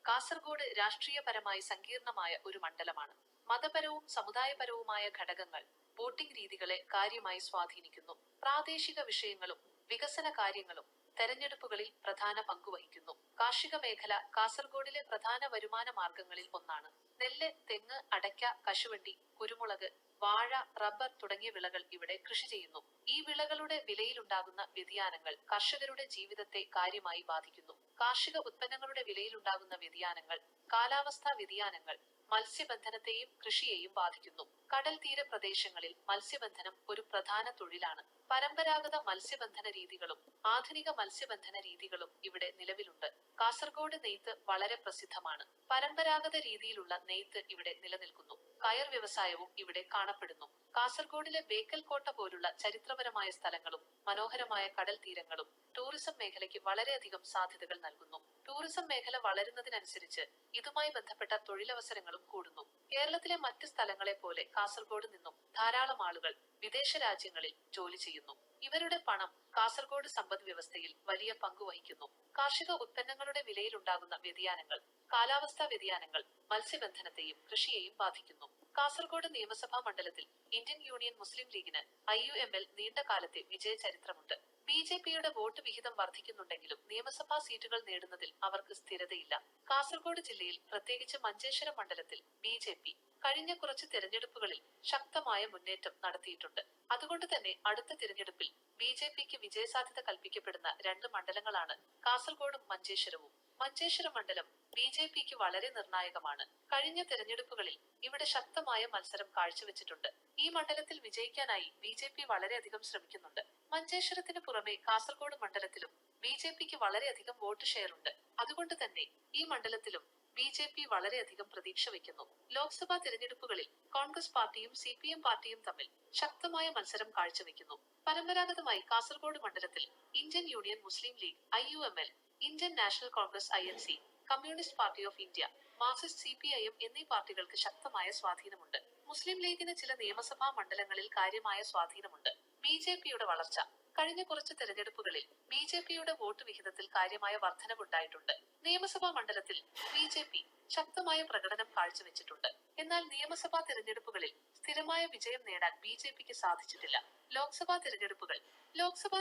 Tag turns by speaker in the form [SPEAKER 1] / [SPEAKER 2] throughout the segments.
[SPEAKER 1] കാസർഗോഡ് രാഷ്ട്രീയപരമായി സങ്കീർണമായ ഒരു മണ്ഡലമാണ്. മതപരവും സമുദായപരവുമായ ഘടകങ്ങൾ വോട്ടിംഗ് രീതികളെ കാര്യമായി സ്വാധീനിക്കുന്നു. പ്രാദേശിക വിഷയങ്ങളും വികസന കാര്യങ്ങളും തെരഞ്ഞെടുപ്പുകളിൽ പ്രധാന പങ്കുവഹിക്കുന്നു. കാർഷിക മേഖല കാസർഗോഡിലെ പ്രധാന വരുമാന മാർഗങ്ങളിൽ ഒന്നാണ്. നെല്ല്, തെങ്ങ്, അടയ്ക്ക, കശുവണ്ടി, കുരുമുളക്, വാഴ, റബ്ബർ തുടങ്ങിയ വിളകൾ ഇവിടെ കൃഷി ചെയ്യുന്നു. ഈ വിളകളുടെ വിലയിലുണ്ടാകുന്ന വ്യതിയാനങ്ങൾ കർഷകരുടെ ജീവിതത്തെ കാര്യമായി ബാധിക്കുന്നു. കാർഷിക ഉത്പന്നങ്ങളുടെ വിലയിലുണ്ടാകുന്ന വ്യതിയാനങ്ങൾ, കാലാവസ്ഥാ വ്യതിയാനങ്ങൾ മത്സ്യബന്ധനത്തെയും കൃഷിയെയും ബാധിക്കുന്നു. കടൽ തീര പ്രദേശങ്ങളിൽ മത്സ്യബന്ധനം ഒരു പ്രധാന തൊഴിലാണ്. പരമ്പരാഗത മത്സ്യബന്ധന രീതികളും ആധുനിക മത്സ്യബന്ധന രീതികളും ഇവിടെ നിലവിലുണ്ട്. കാസർഗോഡ് നെയ്ത്ത് വളരെ പ്രസിദ്ധമാണ്. പരമ്പരാഗത രീതിയിലുള്ള നെയ്ത്ത് ഇവിടെ നിലനിൽക്കുന്നു. കയർ വ്യവസായവും ഇവിടെ കാണപ്പെടുന്നു. കാസർഗോഡിലെ ബേക്കൽ കോട്ട പോലുള്ള ചരിത്രപരമായ സ്ഥലങ്ങളും മനോഹരമായ കടൽ തീരങ്ങളും ടൂറിസം മേഖലയ്ക്ക് വളരെയധികം സാധ്യതകൾ നൽകുന്നു. ടൂറിസം മേഖല വളരുന്നതിനനുസരിച്ച് ഇതുമായി ബന്ധപ്പെട്ട തൊഴിലവസരങ്ങളും കൂടുന്നു. കേരളത്തിലെ മറ്റ് സ്ഥലങ്ങളെ പോലെ കാസർഗോഡ് നിന്നും ധാരാളം ആളുകൾ വിദേശ രാജ്യങ്ങളിൽ ജോലി ചെയ്യുന്നു. ഇവരുടെ പണം കാസർഗോഡ് സമ്പദ് വ്യവസ്ഥയിൽ വലിയ പങ്ക് വഹിക്കുന്നു. കാർഷിക ഉത്പന്നങ്ങളുടെ വിലയിലുണ്ടാകുന്ന വ്യതിയാനങ്ങൾ, കാലാവസ്ഥാ വ്യതിയാനങ്ങൾ മത്സ്യബന്ധനത്തെയും കൃഷിയെയും ബാധിക്കുന്നു. കാസർഗോഡ് നിയമസഭാ മണ്ഡലത്തിൽ ഇന്ത്യൻ യൂണിയൻ മുസ്ലിം ലീഗിന് IUML നീണ്ട കാലത്തെ വിജയ ചരിത്രമുണ്ട്. BJPയുടെ വോട്ട് വിഹിതം വർദ്ധിക്കുന്നുണ്ടെങ്കിലും നിയമസഭാ സീറ്റുകൾ നേടുന്നതിൽ അവർക്ക് സ്ഥിരതയില്ല. കാസർഗോഡ് ജില്ലയിൽ പ്രത്യേകിച്ച് മഞ്ചേശ്വരം മണ്ഡലത്തിൽ BJP കഴിഞ്ഞ കുറച്ച് തിരഞ്ഞെടുപ്പുകളിൽ ശക്തമായ മുന്നേറ്റം നടത്തിയിട്ടുണ്ട്. അതുകൊണ്ട് തന്നെ അടുത്ത തിരഞ്ഞെടുപ്പിൽ BJPക്ക് വിജയസാധ്യത കൽപ്പിക്കപ്പെടുന്ന രണ്ട് മണ്ഡലങ്ങളാണ് കാസർഗോഡും മഞ്ചേശ്വരവും. മഞ്ചേശ്വരം മണ്ഡലം BJPക്ക് വളരെ നിർണായകമാണ്. കഴിഞ്ഞ തിരഞ്ഞെടുപ്പുകളിൽ ഇവിടെ ശക്തമായ മത്സരം കാഴ്ചവെച്ചിട്ടുണ്ട്. ഈ മണ്ഡലത്തിൽ വിജയിക്കാനായി BJP വളരെയധികം ശ്രമിക്കുന്നുണ്ട്. മഞ്ചേശ്വരത്തിന് പുറമെ കാസർഗോഡ് മണ്ഡലത്തിലും BJPക്ക് വളരെയധികം വോട്ട് ഷെയർ ഉണ്ട്. അതുകൊണ്ട് തന്നെ ഈ മണ്ഡലത്തിലും BJP വളരെയധികം പ്രതീക്ഷ വയ്ക്കുന്നു. ലോക്സഭാ തിരഞ്ഞെടുപ്പുകളിൽ കോൺഗ്രസ് പാർട്ടിയും CPM പാർട്ടിയും തമ്മിൽ ശക്തമായ മത്സരം കാഴ്ചവെക്കുന്നു. പരമ്പരാഗതമായി കാസർഗോഡ് മണ്ഡലത്തിൽ Indian Union Muslim league IUML, Indian national Congress INC, communist party of India, Marxist CPIM എന്നീ പാർട്ടികൾക്ക് ശക്തമായ സ്വാധീനമുണ്ട്. മുസ്ലിം ലീഗിന് ചില നിയമസഭാ മണ്ഡലങ്ങളിൽ കാര്യമായ സ്വാധീനമുണ്ട്. BJPയുടെ വളർച്ച കഴിഞ്ഞ കുറച്ച് തെരഞ്ഞെടുപ്പുകളിൽ BJPയുടെ വോട്ട് വിഹിതത്തിൽ കാര്യമായ വർധനവുണ്ടായിട്ടുണ്ട്. നിയമസഭാ മണ്ഡലത്തിൽ BJP ശക്തമായ പ്രകടനം കാഴ്ചവെച്ചിട്ടുണ്ട്. എന്നാൽ നിയമസഭാ തിരഞ്ഞെടുപ്പുകളിൽ സ്ഥിരമായ വിജയം നേടാൻ BJPക്ക് സാധിച്ചിട്ടില്ല. ലോക്സഭാ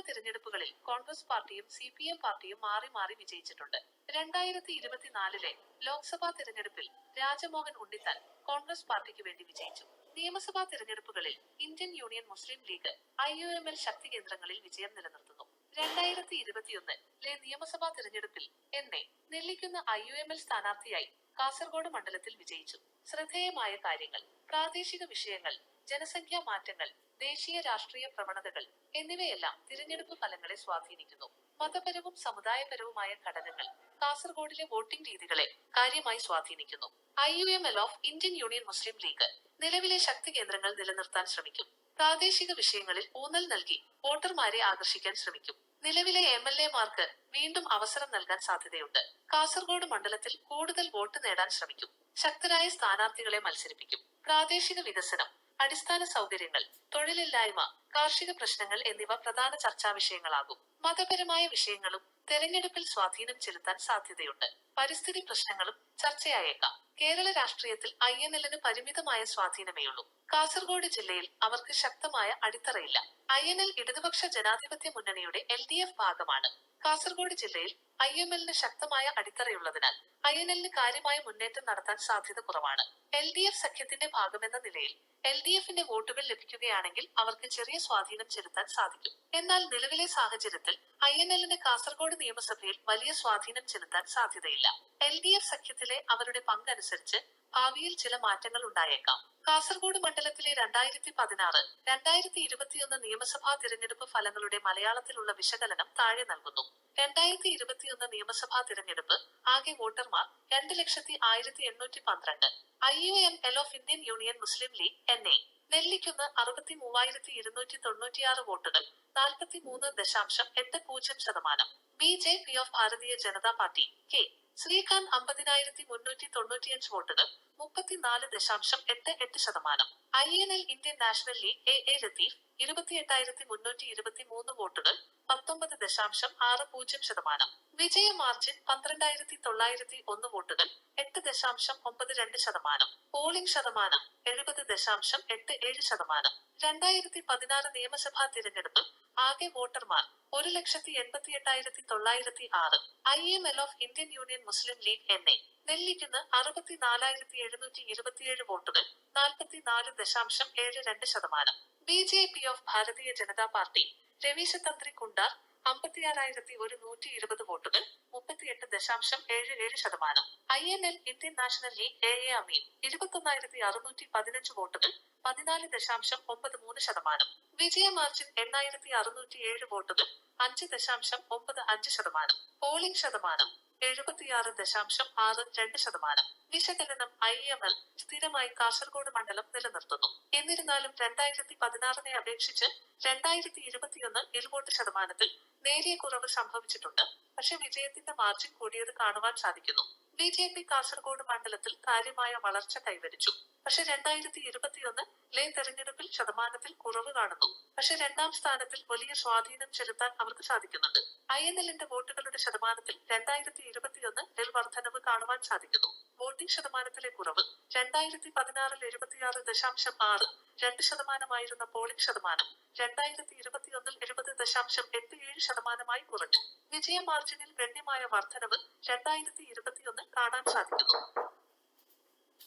[SPEAKER 1] തിരഞ്ഞെടുപ്പുകളിൽ കോൺഗ്രസ് പാർട്ടിയും CPM പാർട്ടിയും മാറി മാറി വിജയിച്ചിട്ടുണ്ട്. 2024 ലോക്സഭാ തിരഞ്ഞെടുപ്പിൽ രാജമോഹൻ ഉണ്ണിത്താൻ കോൺഗ്രസ് പാർട്ടിക്ക് വേണ്ടി വിജയിച്ചു. നിയമസഭാ തിരഞ്ഞെടുപ്പുകളിൽ Indian Union Muslim league IUML ശക്തി കേന്ദ്രങ്ങളിൽ വിജയം നിലനിർത്തുന്നു. 2021 നിയമസഭാ തിരഞ്ഞെടുപ്പിൽ നെല്ലിക്കുന്ന IUML സ്ഥാനാർത്ഥിയായി കാസർഗോഡ് മണ്ഡലത്തിൽ വിജയിച്ചു. ശ്രദ്ധേയമായ കാര്യങ്ങൾ: പ്രാദേശിക വിഷയങ്ങൾ, ജനസംഖ്യാ മാറ്റങ്ങൾ, ദേശീയ രാഷ്ട്രീയ പ്രവണതകൾ എന്നിവയെല്ലാം തിരഞ്ഞെടുപ്പ് ഫലങ്ങളെ സ്വാധീനിക്കുന്നു. മതപരവും സമുദായപരവുമായ ഘടകങ്ങൾ കാസർഗോഡിലെ വോട്ടിംഗ് രീതികളെ കാര്യമായി സ്വാധീനിക്കുന്നു. IUML of Indian Union Muslim league നിലവിലെ ശക്തി കേന്ദ്രങ്ങൾ നിലനിർത്താൻ ശ്രമിക്കും. പ്രാദേശിക വിഷയങ്ങളിൽ ഊന്നൽ നൽകി വോട്ടർമാരെ ആകർഷിക്കാൻ ശ്രമിക്കും. നിലവിലെ MLAമാർക്ക് വീണ്ടും അവസരം നൽകാൻ സാധ്യതയുണ്ട്. കാസർഗോഡ് മണ്ഡലത്തിൽ കൂടുതൽ വോട്ട് നേടാൻ ശ്രമിക്കും. ശക്തരായ സ്ഥാനാർത്ഥികളെ മത്സരിപ്പിക്കും. പ്രാദേശിക വികസനം, അടിസ്ഥാന സൗകര്യങ്ങൾ, തൊഴിലില്ലായ്മ, കാർഷിക പ്രശ്നങ്ങൾ എന്നിവ പ്രധാന ചർച്ചാ വിഷയങ്ങളാകും. മതപരമായ വിഷയങ്ങളും തെരഞ്ഞെടുപ്പിൽ സ്വാധീനം ചെലുത്താൻ സാധ്യതയുണ്ട്. പരിസ്ഥിതി പ്രശ്നങ്ങളും ചർച്ചയായേക്കാം. കേരള രാഷ്ട്രീയത്തിൽ INLന് പരിമിതമായ സ്വാധീനമേയുള്ളൂ. കാസർഗോഡ് ജില്ലയിൽ അവർക്ക് ശക്തമായ അടിത്തറയില്ല. INL ഇടതുപക്ഷ ജനാധിപത്യ മുന്നണിയുടെ LDF ഭാഗമാണ്. കാസർഗോഡ് ജില്ലയിൽ IUMLന് ശക്തമായ അടിത്തറയുള്ളതിനാൽ INLന് കാര്യമായ മുന്നേറ്റം നടത്താൻ സാധ്യത കുറവാണ്. LDF സഖ്യത്തിന്റെ ഭാഗമെന്ന നിലയിൽ LDFന്റെ വോട്ടുകൾ ലഭിക്കുകയാണെങ്കിൽ അവർക്ക് ചെറിയ സ്വാധീനം ചെലുത്താൻ സാധിക്കും. എന്നാൽ നിലവിലെ സാഹചര്യത്തിൽ INLന് കാസർഗോഡ് നിയമസഭയിൽ വലിയ സ്വാധീനം ചെലുത്താൻ സാധ്യതയില്ല. LDF സഖ്യത്തിലെ അവരുടെ പങ്കനുസരിച്ച് ഭാവിയിൽ ചില മാറ്റങ്ങൾ ഉണ്ടായേക്കാം. കാസർഗോഡ് മണ്ഡലത്തിലെ 2016, 2021 നിയമസഭാ തിരഞ്ഞെടുപ്പ് ഫലങ്ങളുടെ മലയാളത്തിലുള്ള വിശകലനം താഴെ നൽകുന്നു. 2021 നിയമസഭാ തിരഞ്ഞെടുപ്പ് ആകെ വോട്ടർമാർ 2,01,812. IUML of Indian Union Muslim League Nellikkunnu 63,296 വോട്ടുകൾ, 43.80%. BJP of Bharatiya Janata party Srikanth 50,395 വോട്ടുകൾ, 34.88%. INL Indian National League A Latheef 28,323 വോട്ടുകൾ 19.60%. വിജയ മാർജിൻ 12,901 വോട്ടുകൾ 8.92%. പോളിംഗ് ശതമാനം 70.87%. 2016 നിയമസഭാ തിരഞ്ഞെടുപ്പ് ആകെ വോട്ടർമാർ 1,88,906. IML of Indian Union Muslim League Nellikkunnu 64,727 വോട്ടുകൾ 44.72%. BJP of Bharatiya Janata party Ravisha തന്ത്രി കുണ്ടാർ 56,120 വോട്ടുകൾ 38.77%. INL Indian National League A Ameen 21,615 വോട്ടുകൾ 14.93%. വിജയ മാർജിൻ 8,607 വോട്ടുകൾ 5.95%. പോളിംഗ് ശതമാനം 76.62%. വിശകലനം IML സ്ഥിരമായി കാസർഗോഡ് മണ്ഡലം നിലനിർത്തുന്നു. എന്നിരുന്നാലും 2016 അപേക്ഷിച്ച് 2021 വോട്ട് ശതമാനത്തിൽ നേരിയ കുറവ് സംഭവിച്ചിട്ടുണ്ട്. പക്ഷെ വിജയത്തിന്റെ മാർജിൻ കൂടിയത് കാണുവാൻ സാധിക്കുന്നു. BJP കാസർഗോഡ് മണ്ഡലത്തിൽ കാര്യമായ വളർച്ച കൈവരിച്ചു. പക്ഷെ 2021 തെരഞ്ഞെടുപ്പിൽ ശതമാനത്തിൽ കുറവ് കാണുന്നു. പക്ഷെ രണ്ടാം സ്ഥാനത്തിൽ വലിയ സ്വാധീനം ചെലുത്താൻ അവർക്ക് സാധിക്കുന്നുണ്ട്. INLന്റെ വോട്ടുകളുടെ ശതമാനത്തിൽ 2021 വർധനവ് കാണുവാൻ സാധിക്കുന്നു. വോട്ടിംഗ് ശതമാനത്തിലെ കുറവ് 2016 76.62% പോളിംഗ് ശതമാനം 2021 70.87% കുറഞ്ഞു. വിജയ മാർജിനിൽ ഗണ്യമായ വർധനവ് 2021 കാണാൻ സാധിക്കുന്നു.